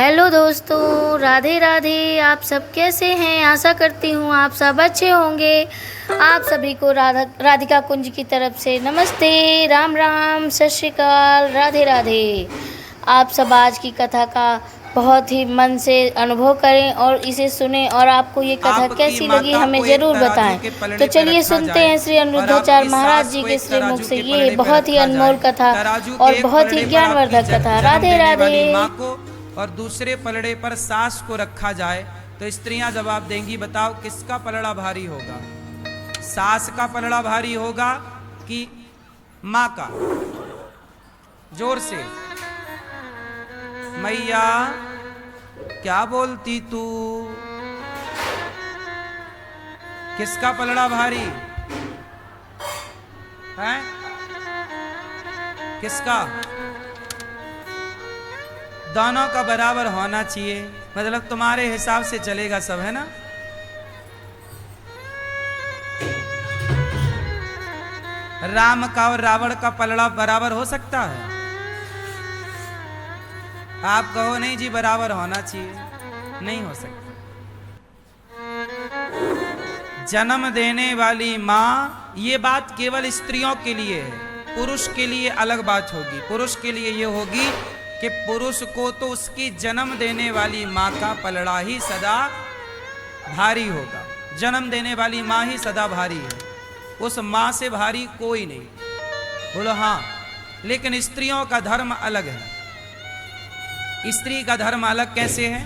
Hello दोस्तों, राधे राधे। आप सब कैसे हैं? आशा करती हूँ आप सब अच्छे होंगे। आप सभी को राधिका कुंज की तरफ से नमस्ते, राम राम, सत श्री अकाल, राधे राधे। आप सब आज की कथा का बहुत ही मन से अनुभव करें और इसे सुनें, और आपको ये कथा कैसी लगी हमें ज़रूर बताएं। तो चलिए सुनते हैं श्री अनिरुद्धाचार्य महाराज जी के श्रीमुख से ये बहुत ही अनमोल कथा और बहुत ही ज्ञानवर्धक कथा। राधे राधे। और दूसरे पलड़े पर सास को रखा जाए तो स्त्रियां जवाब देंगी, बताओ किसका पलड़ा भारी होगा? सास का पलड़ा भारी होगा कि माँ का? जोर से। मैया क्या बोलती तू? किसका पलड़ा भारी है? किसका? दोनों का बराबर होना चाहिए, मतलब तुम्हारे हिसाब से चलेगा सब, है ना? राम का और रावण का पलड़ा बराबर हो सकता है? आप कहो नहीं जी बराबर होना चाहिए, नहीं हो सकता। जन्म देने वाली माँ, ये बात केवल स्त्रियों के लिए है, पुरुष के लिए अलग बात होगी। पुरुष के लिए ये होगी कि पुरुष को तो उसकी जन्म देने वाली माँ का पलड़ा ही सदा भारी होगा। जन्म देने वाली माँ ही सदा भारी है, उस माँ से भारी कोई नहीं। बोलो हाँ। लेकिन स्त्रियों का धर्म अलग है। स्त्री का धर्म अलग कैसे है?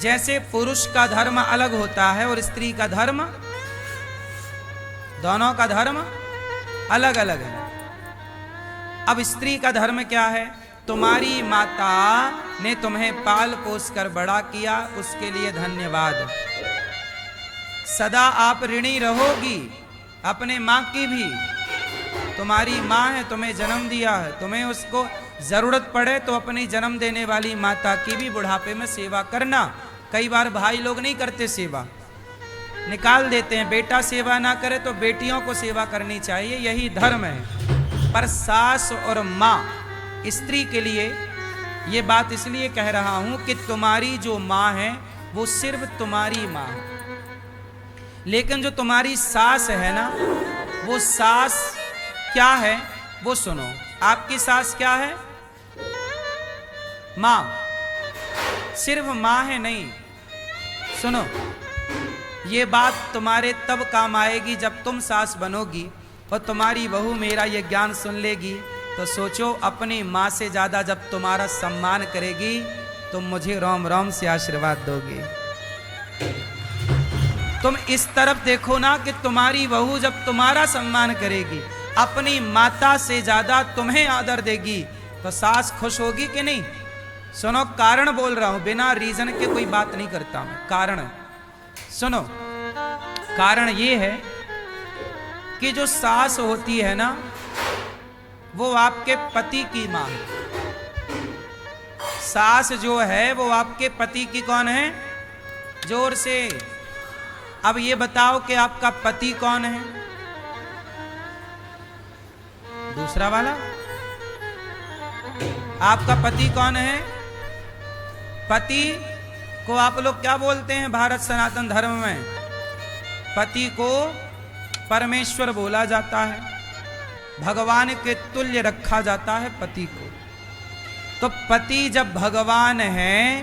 जैसे पुरुष का धर्म अलग होता है और स्त्री का धर्म, दोनों का धर्म अलग अलग है। अब स्त्री का धर्म क्या है? तुम्हारी माता ने तुम्हें पाल पोस कर बड़ा किया, उसके लिए धन्यवाद। सदा आप ऋणी रहोगी अपने माँ की भी। तुम्हारी माँ है, तुम्हें जन्म दिया है, तुम्हें उसको जरूरत पड़े तो अपनी जन्म देने वाली माता की भी बुढ़ापे में सेवा करना। कई बार भाई लोग नहीं करते सेवा, निकाल देते हैं। बेटा सेवा ना करे तो बेटियों को सेवा करनी चाहिए, यही धर्म है। पर सास और माँ, स्त्री के लिए ये बात इसलिए कह रहा हूं कि तुम्हारी जो माँ है वो सिर्फ तुम्हारी माँ है, लेकिन जो तुम्हारी सास है ना, वो सास क्या है वो सुनो। आपकी सास क्या है? माँ। सिर्फ माँ है नहीं, सुनो। ये बात तुम्हारे तब काम आएगी जब तुम सास बनोगी और तुम्हारी बहू मेरा ये ज्ञान सुन लेगी, तो सोचो अपनी माँ से ज्यादा जब तुम्हारा सम्मान करेगी तो मुझे रोम रोम से आशीर्वाद दोगे। तुम इस तरफ देखो ना कि तुम्हारी बहू जब तुम्हारा सम्मान करेगी, अपनी माता से ज्यादा तुम्हें आदर देगी, तो सास खुश होगी कि नहीं? सुनो, कारण बोल रहा हूं, बिना रीजन के कोई बात नहीं करता हूं। कारण सुनो। कारण ये है कि जो सास होती है ना, वो आपके पति की मां है। सास जो है वो आपके पति की कौन है? जोर से। अब ये बताओ कि आपका पति कौन है? दूसरा वाला। आपका पति कौन है? पति को आप लोग क्या बोलते हैं भारत सनातन धर्म में? पति को परमेश्वर बोला जाता है, भगवान के तुल्य रखा जाता है पति को। तो पति जब भगवान है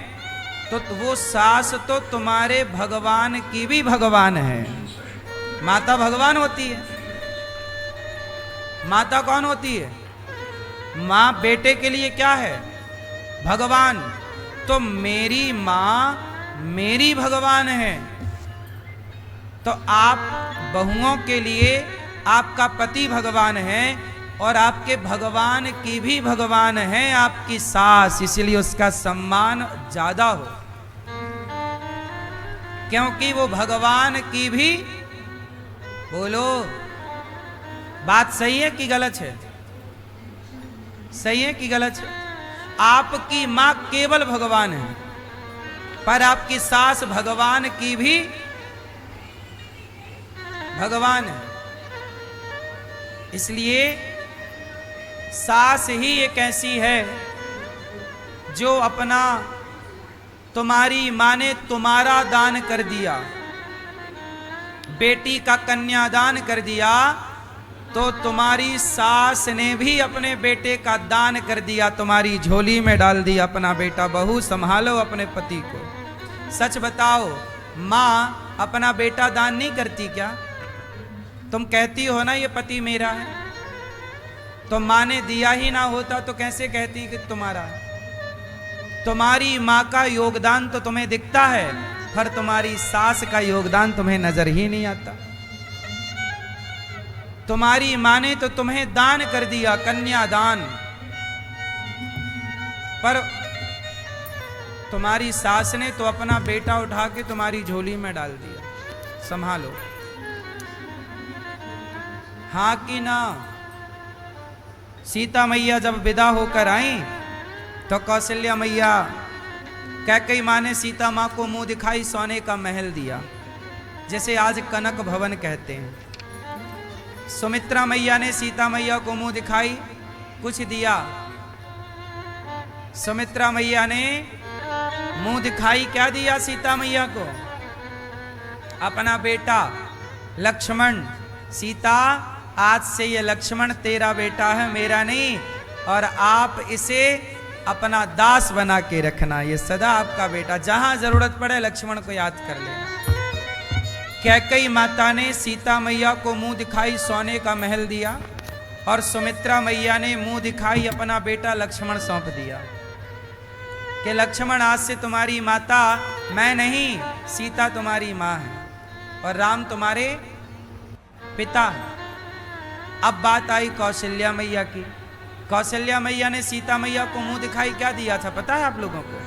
तो वो सास तो तुम्हारे भगवान की भी भगवान है। माता भगवान होती है। माता कौन होती है? माँ बेटे के लिए क्या है? भगवान। तो मेरी माँ मेरी भगवान है, तो आप बहुओं के लिए आपका पति भगवान है और आपके भगवान की भी भगवान है आपकी सास, इसलिए उसका सम्मान ज्यादा हो, क्योंकि वो भगवान की भी। बोलो, बात सही है कि गलत है? सही है कि गलत है? आपकी मां केवल भगवान है, पर आपकी सास भगवान की भी भगवान है। इसलिए सास ही एक ऐसी है जो अपना तुम्हारी माँ ने तुम्हारा दान कर दिया, बेटी का कन्यादान कर दिया, तो तुम्हारी सास ने भी अपने बेटे का दान कर दिया, तुम्हारी झोली में डाल दिया अपना बेटा। बहू संभालो अपने पति को। सच बताओ, माँ अपना बेटा दान नहीं करती क्या? तुम कहती हो ना ये पति मेरा है, तो माँ ने दिया ही ना होता तो कैसे कहती कि तुम्हारा है? तुम्हारी माँ का योगदान तो तुम्हें दिखता है, पर तुम्हारी सास का योगदान तुम्हें नजर ही नहीं आता। तुम्हारी माँ ने तो तुम्हें दान कर दिया, कन्यादान, पर तुम्हारी सास ने तो अपना बेटा उठा के तुम्हारी झोली में डाल दिया। संभालो। हाँ कि ना? सीता मैया जब विदा होकर आई तो कौशल्या मैया, कैकेयी माँ ने सीता माँ को मुंह दिखाई सोने का महल दिया, जैसे आज कनक भवन कहते हैं। सुमित्रा मैया ने सीता मैया को मुंह दिखाई, कुछ दिया। सुमित्रा मैया ने मुंह दिखाई क्या दिया सीता मैया को? अपना बेटा लक्ष्मण। सीता, आज से ये लक्ष्मण तेरा बेटा है, मेरा नहीं, और आप इसे अपना दास बना के रखना, ये सदा आपका बेटा। जहां जरूरत पड़े लक्ष्मण को याद कर लेना। कैकेयी माता ने सीता मैया को मुंह दिखाई सोने का महल दिया, और सुमित्रा मैया ने मुंह दिखाई अपना बेटा लक्ष्मण सौंप दिया कि लक्ष्मण, आज से तुम्हारी माता मैं नहीं, सीता तुम्हारी माँ है और राम तुम्हारे पिता है। अब बात आई कौशल्या मैया की। कौशल्या मैया ने सीता मैया को मुंह दिखाई क्या दिया था, पता है आप लोगों को?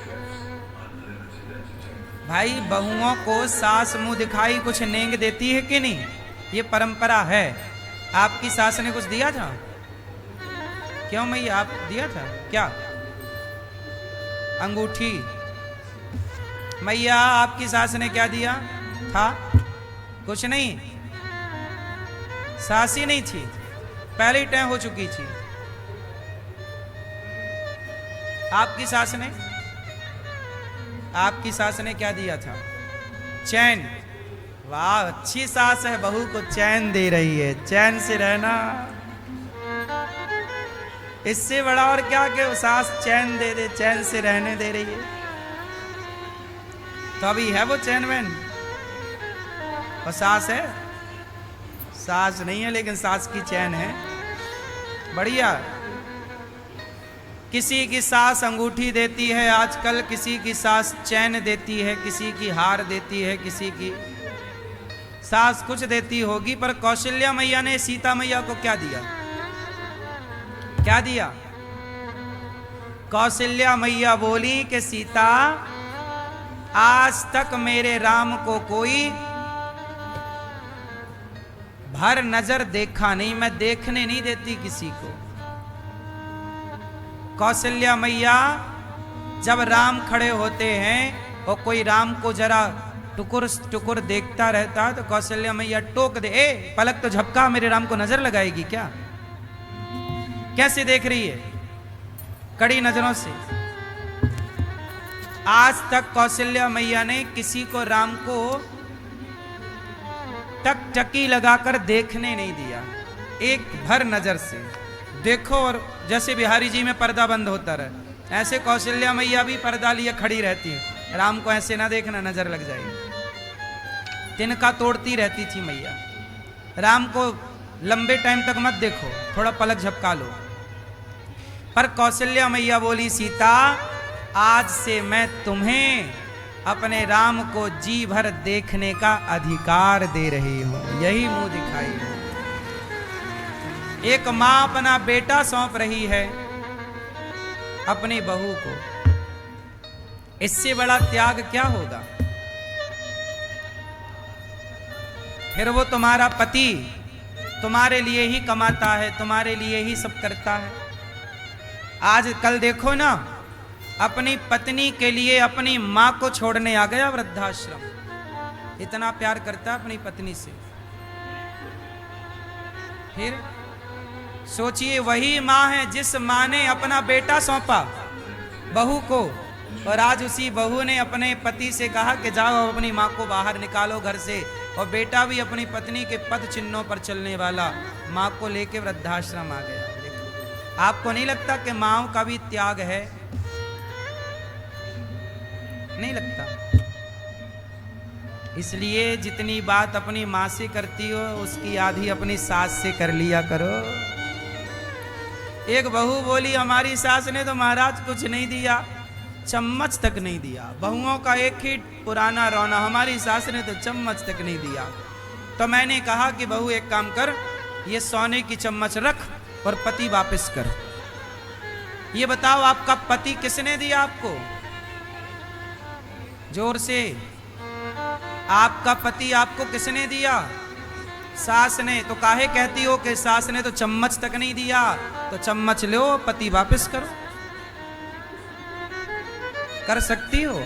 भाई, बहुओं को सास मुंह दिखाई कुछ नेंग देती है कि नहीं? ये परंपरा है। आपकी सास ने कुछ दिया था? क्यों मैया, आप दिया था क्या? अंगूठी। मैया, आपकी सास ने क्या दिया था? कुछ नहीं, सास ही नहीं थी, पहले टाइम हो चुकी थी। आपकी सास ने क्या दिया था? चैन। वाह, अच्छी सास है, बहू को चैन दे रही है। चैन से रहना, इससे बड़ा और क्या कि सास चैन दे दे, चैन से रहने दे रही है। तो अभी है वो चैन वैन? और सास है? सास नहीं है, लेकिन सास की चैन है। बढ़िया। किसी की सास अंगूठी देती है आजकल, किसी की सास चैन देती है, किसी की हार देती है, किसी की सास कुछ देती होगी। पर कौशल्या मैया ने सीता मैया को क्या दिया? क्या दिया? कौशल्या मैया बोली कि सीता, आज तक मेरे राम को कोई भर नजर देखा नहीं, मैं देखने नहीं देती किसी को। कौशल्या मैया, जब राम खड़े होते हैं और कोई राम को जरा टुकुर टुकुर देखता रहता है तो कौशल्या मैया टोक दे, ए पलक तो झपका, मेरे राम को नजर लगाएगी क्या? कैसे देख रही है? कड़ी नजरों से। आज तक कौशल्या मैया ने किसी को, राम को टकटकी लगाकर देखने नहीं दिया, एक भर नजर से देखो। और जैसे बिहारी जी में पर्दा बंद होता रहे, ऐसे कौशल्या मैया भी पर्दा लिए खड़ी रहती है। राम को ऐसे ना देखना, नजर लग जाएगी। तिनका तोड़ती रहती थी मैया। राम को लंबे टाइम तक मत देखो, थोड़ा पलक झपका लो। पर कौशल्या मैया बोली, सीता, आज से मैं तुम्हें अपने राम को जी भर देखने का अधिकार दे रही हूं। यही मुंह दिखाई है। एक मां अपना बेटा सौंप रही है अपनी बहू को, इससे बड़ा त्याग क्या होगा? फिर वो तुम्हारा पति तुम्हारे लिए ही कमाता है, तुम्हारे लिए ही सब करता है। आज कल देखो ना, अपनी पत्नी के लिए अपनी मां को छोड़ने आ गया वृद्धाश्रम। इतना प्यार करता है अपनी पत्नी से। फिर सोचिए, वही मां है जिस मां ने अपना बेटा सौंपा, बहू को, और आज उसी बहू ने अपने पति से कहा कि जाओ अपनी माँ को बाहर निकालो घर से, और बेटा भी अपनी पत्नी के पद चिन्हों पर चलने वाला माँ को लेके वृद्धाश्रम आ गया। आपको नहीं लगता कि माँ का भी त्याग है? नहीं लगता? इसलिए जितनी बात अपनी माँ से करती हो उसकी आधी अपनी सास से कर लिया करो। एक बहू बोली हमारी सास ने तो महाराज कुछ नहीं दिया, चम्मच तक नहीं दिया। बहुओं का एक ही पुराना रौना, हमारी सास ने तो चम्मच तक नहीं दिया। तो मैंने कहा कि बहू एक काम कर, ये सोने की चम्मच रख और पति वापस कर। ये बताओ आपका पति किसने दिया आपको? जोर से, आपका पति आपको किसने दिया? सास ने। तो काहे कहती हो कि सास ने तो चम्मच तक नहीं दिया? तो चम्मच लो, पति वापस करो। कर सकती हो?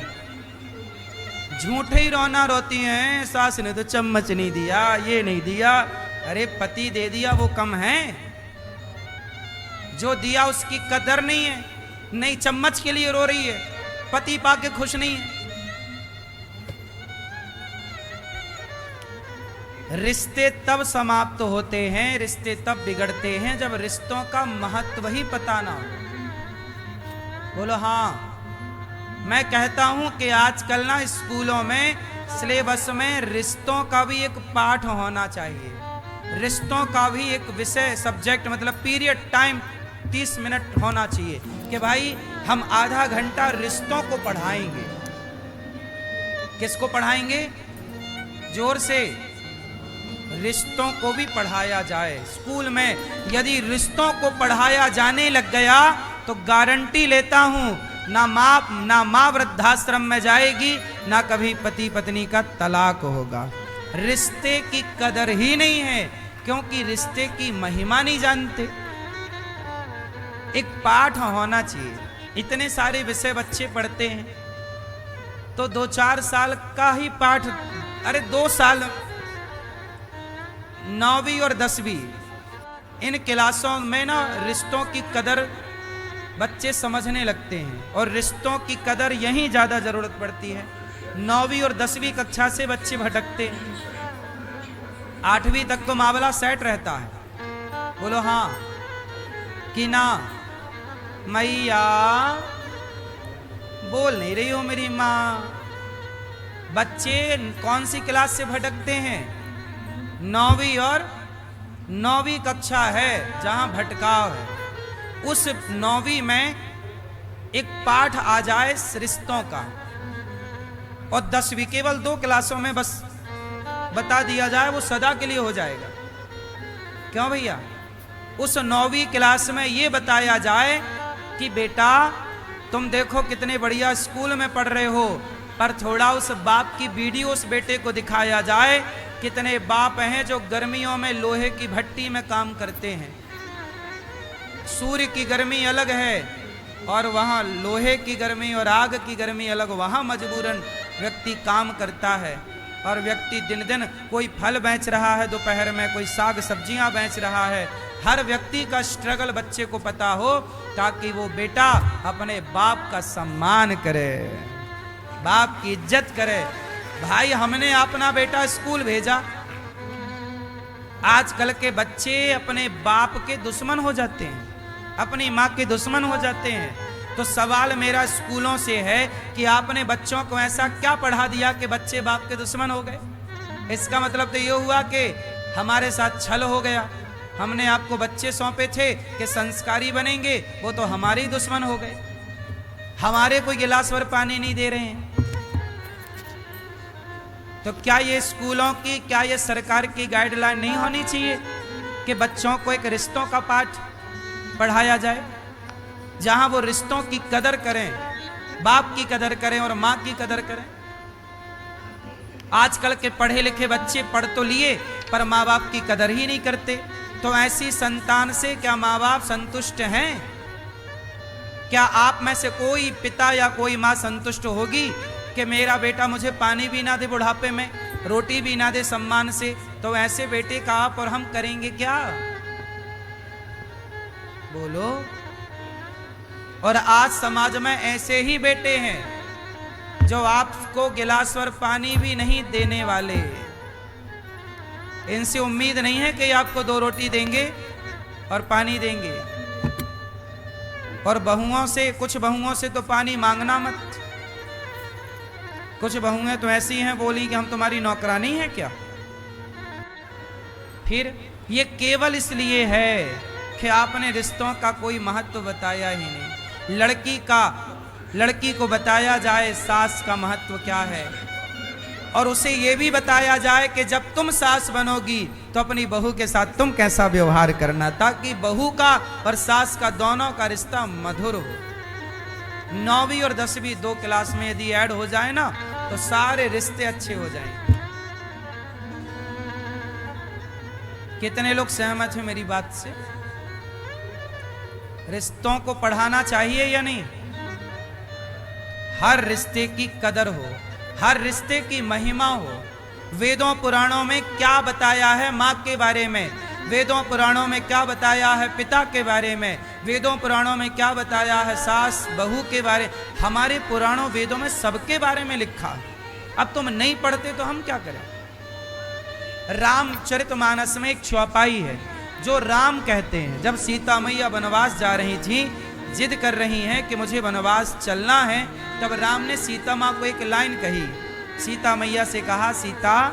झूठे ही रोना रोती हैं, सास ने तो चम्मच नहीं दिया, ये नहीं दिया। अरे पति दे दिया वो कम है? जो दिया उसकी कदर नहीं है। नहीं, चम्मच के लिए रो रही है, पति पाके खुश नहीं है। रिश्ते तब समाप्त होते हैं, रिश्ते तब बिगड़ते हैं जब रिश्तों का महत्व ही पता ना हो। बोलो हाँ। मैं कहता हूं कि आजकल ना स्कूलों में सिलेबस में रिश्तों का भी एक पाठ होना चाहिए। रिश्तों का भी एक विषय, सब्जेक्ट मतलब पीरियड, टाइम 30 मिनट होना चाहिए कि भाई हम आधा घंटा रिश्तों को पढ़ाएंगे। किसको पढ़ाएंगे? जोर से, रिश्तों को भी पढ़ाया जाए स्कूल में। यदि रिश्तों को पढ़ाया जाने लग गया तो गारंटी लेता हूं ना माँ वृद्धाश्रम में जाएगी, ना कभी पति पत्नी का तलाक होगा। रिश्ते की कदर ही नहीं है, क्योंकि रिश्ते की महिमा नहीं जानते। एक पाठ होना चाहिए। इतने सारे विषय बच्चे पढ़ते हैं तो 2-4 साल का ही पाठ, अरे 2 साल 9वीं और 10वीं इन क्लासों में ना रिश्तों की कदर बच्चे समझने लगते हैं, और रिश्तों की कदर यहीं ज्यादा जरूरत पड़ती है। 9वीं और 10वीं कक्षा से बच्चे भटकते हैं, 8वीं तक तो मामला सेट रहता है। बोलो हाँ कि ना? मैया बोल नहीं रही हो मेरी माँ। बच्चे कौन सी क्लास से भटकते हैं? 9वीं और 9वीं कक्षा है जहां भटकाव है। उस 9वीं में एक पाठ आ जाए रिश्तों का, और 10वीं केवल 2 क्लासों में बस बता दिया जाए, वो सदा के लिए हो जाएगा। क्यों भैया? उस 9वीं क्लास में ये बताया जाए कि बेटा तुम देखो कितने बढ़िया स्कूल में पढ़ रहे हो, पर थोड़ा उस बाप की वीडियो उस बेटे को दिखाया जाए। कितने बाप हैं जो गर्मियों में लोहे की भट्टी में काम करते हैं। सूर्य की गर्मी अलग है और वहाँ लोहे की गर्मी और आग की गर्मी अलग। वहाँ मजबूरन व्यक्ति काम करता है, और व्यक्ति दिन दिन कोई फल बेच रहा है, दोपहर में कोई साग सब्जियां बेच रहा है। हर व्यक्ति का स्ट्रगल बच्चे को पता हो, ताकि वो बेटा अपने बाप का सम्मान करे, बाप की इज्जत करे। भाई हमने अपना बेटा स्कूल भेजा, आजकल के बच्चे अपने बाप के दुश्मन हो जाते हैं, अपनी माँ के दुश्मन हो जाते हैं। तो सवाल मेरा स्कूलों से है कि आपने बच्चों को ऐसा क्या पढ़ा दिया कि बच्चे बाप के दुश्मन हो गए? इसका मतलब तो ये हुआ कि हमारे साथ छल हो गया। हमने आपको बच्चे सौंपे थे कि संस्कारी बनेंगे, वो तो हमारे ही दुश्मन हो गए। हमारे कोई गिलास भर पानी नहीं दे रहे हैं। तो क्या ये स्कूलों की, क्या ये सरकार की गाइडलाइन नहीं होनी चाहिए कि बच्चों को एक रिश्तों का पाठ पढ़ाया जाए, जहां वो रिश्तों की कदर करें, बाप की कदर करें और माँ की कदर करें? आजकल के पढ़े लिखे बच्चे पढ़ तो लिए पर माँ बाप की कदर ही नहीं करते। तो ऐसी संतान से क्या माँ बाप संतुष्ट हैं? क्या आप में से कोई पिता या कोई माँ संतुष्ट होगी कि मेरा बेटा मुझे पानी भी ना दे बुढ़ापे में, रोटी भी ना दे सम्मान से? तो ऐसे बेटे का आप और हम करेंगे क्या? बोलो। और आज समाज में ऐसे ही बेटे हैं जो आपको गिलास भर पानी भी नहीं देने वाले। इनसे उम्मीद नहीं है कि आपको 2 रोटी देंगे और पानी देंगे। और बहुओं से, कुछ बहुओं से तो पानी मांगना मत। कुछ बहुएं तो ऐसी हैं, बोली कि हम तुम्हारी नौकरानी हैं क्या। फिर ये केवल इसलिए है कि आपने रिश्तों का कोई महत्व बताया ही नहीं। लड़की को बताया जाए सास का महत्व क्या है, और उसे ये भी बताया जाए कि जब तुम सास बनोगी तो अपनी बहू के साथ तुम कैसा व्यवहार करना, ताकि बहू का और सास का दोनों का रिश्ता मधुर हो। 9वीं और 10वीं 2 क्लास में यदि ऐड हो जाए ना तो सारे रिश्ते अच्छे हो जाएंगे। कितने लोग सहमत हैं मेरी बात से? रिश्तों को पढ़ाना चाहिए या नहीं? हर रिश्ते की कदर हो, हर रिश्ते की महिमा हो। वेदों पुराणों में क्या बताया है माँ के बारे में, वेदों पुराणों में क्या बताया है पिता के बारे में, वेदों पुराणों में क्या बताया है सास बहू के बारे। हमारे पुराणों वेदों में सबके बारे में लिखा है। अब तुम नहीं पढ़ते तो हम क्या करें? रामचरितमानस में एक चौपाई है जो राम कहते हैं, जब सीता मैया वनवास जा रही थी, जिद कर रही हैं कि मुझे वनवास चलना है, तब राम ने सीता माँ को एक लाइन कही। सीता मैया से कहा, सीता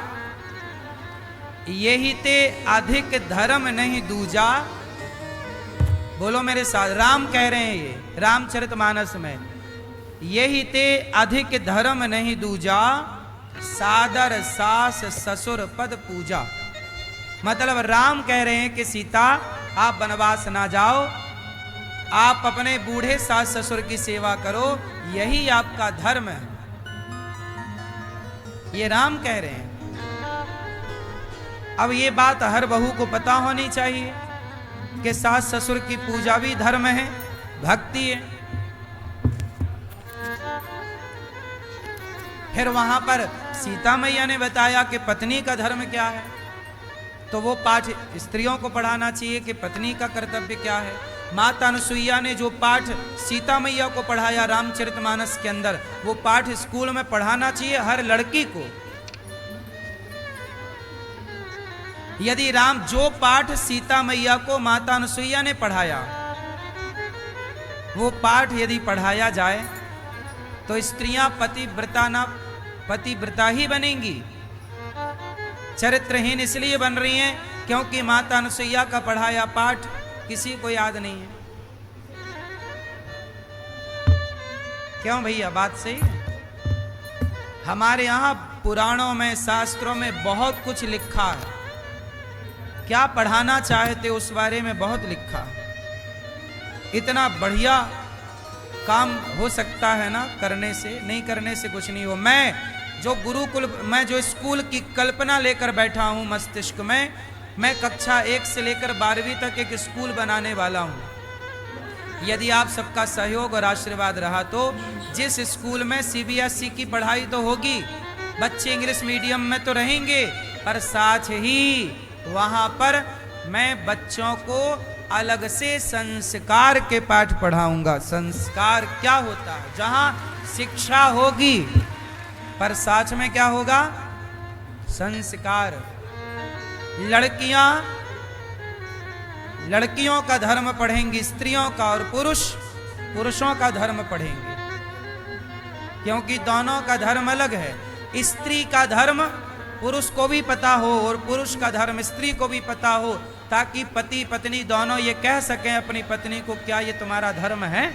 यही ते अधिक धर्म नहीं दूजा। बोलो मेरे साथ, राम कह रहे हैं ये रामचरितमानस में, यही ते अधिक धर्म नहीं दूजा, सादर सास ससुर पद पूजा। मतलब राम कह रहे हैं कि सीता आप वनवास ना जाओ, आप अपने बूढ़े सास ससुर की सेवा करो, यही आपका धर्म है। ये राम कह रहे हैं। अब ये बात हर बहू को पता होनी चाहिए कि सास ससुर की पूजा भी धर्म है, भक्ति है। फिर वहां पर सीता मैया ने बताया कि पत्नी का धर्म क्या है, तो वो पाठ स्त्रियों को पढ़ाना चाहिए कि पत्नी का कर्तव्य क्या है। माता अनुसुईया ने जो पाठ सीता मैया को पढ़ाया रामचरितमानस के अंदर, वो पाठ स्कूल में पढ़ाना चाहिए हर लड़की को। यदि जो पाठ सीता मैया को माता अनुसुईया ने पढ़ाया, वो पाठ यदि पढ़ाया जाए तो स्त्रियां पतिव्रता ही बनेंगी। चरित्रहीन इसलिए बन रही हैं क्योंकि माता अनुसुईया का पढ़ाया पाठ किसी को याद नहीं है। क्यों भैया, बात सही है। हमारे यहां पुराणों में शास्त्रों में बहुत कुछ लिखा है, क्या पढ़ाना चाहते उस बारे में बहुत लिखा है। इतना बढ़िया काम हो सकता है ना करने से, नहीं करने से कुछ नहीं हो। मैं जो स्कूल की कल्पना लेकर बैठा हूं मस्तिष्क में, मैं कक्षा 1 से लेकर 12वीं तक एक स्कूल बनाने वाला हूं। यदि आप सबका सहयोग और आशीर्वाद रहा तो जिस स्कूल में CBSE की पढ़ाई तो होगी, बच्चे इंग्लिश मीडियम में तो रहेंगे, पर साथ ही वहां पर मैं बच्चों को अलग से संस्कार के पाठ पढ़ाऊंगा। संस्कार क्या होता है? जहां शिक्षा होगी पर साथ में क्या होगा? संस्कार। लड़कियों का धर्म पढ़ेंगी स्त्रियों का, और पुरुषों का धर्म पढ़ेंगे, क्योंकि दोनों का धर्म अलग है। स्त्री का धर्म पुरुष को भी पता हो और पुरुष का धर्म स्त्री को भी पता हो, ताकि पति पत्नी दोनों ये कह सकें अपनी पत्नी को, क्या ये तुम्हारा धर्म है?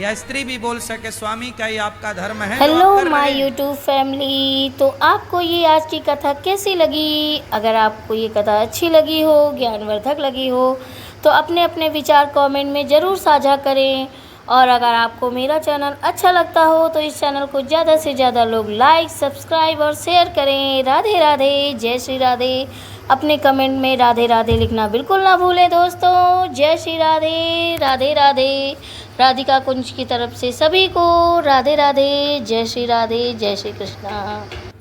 या स्त्री भी बोल सके, स्वामी क्या ये आपका धर्म है? हेलो माय यूट्यूब फैमिली, तो आपको ये आज की कथा कैसी लगी? अगर आपको ये कथा अच्छी लगी हो, ज्ञानवर्धक लगी हो, तो अपने अपने विचार कमेंट में ज़रूर साझा करें। और अगर आपको मेरा चैनल अच्छा लगता हो तो इस चैनल को ज़्यादा से ज़्यादा लोग लाइक, सब्सक्राइब और शेयर करें। राधे राधे, जय श्री राधे। अपने कमेंट में राधे राधे लिखना बिल्कुल ना भूलें दोस्तों। जय श्री राधे, राधे राधे। राधिका कुंज की तरफ से सभी को राधे राधे, जय श्री राधे, जय श्री कृष्णा।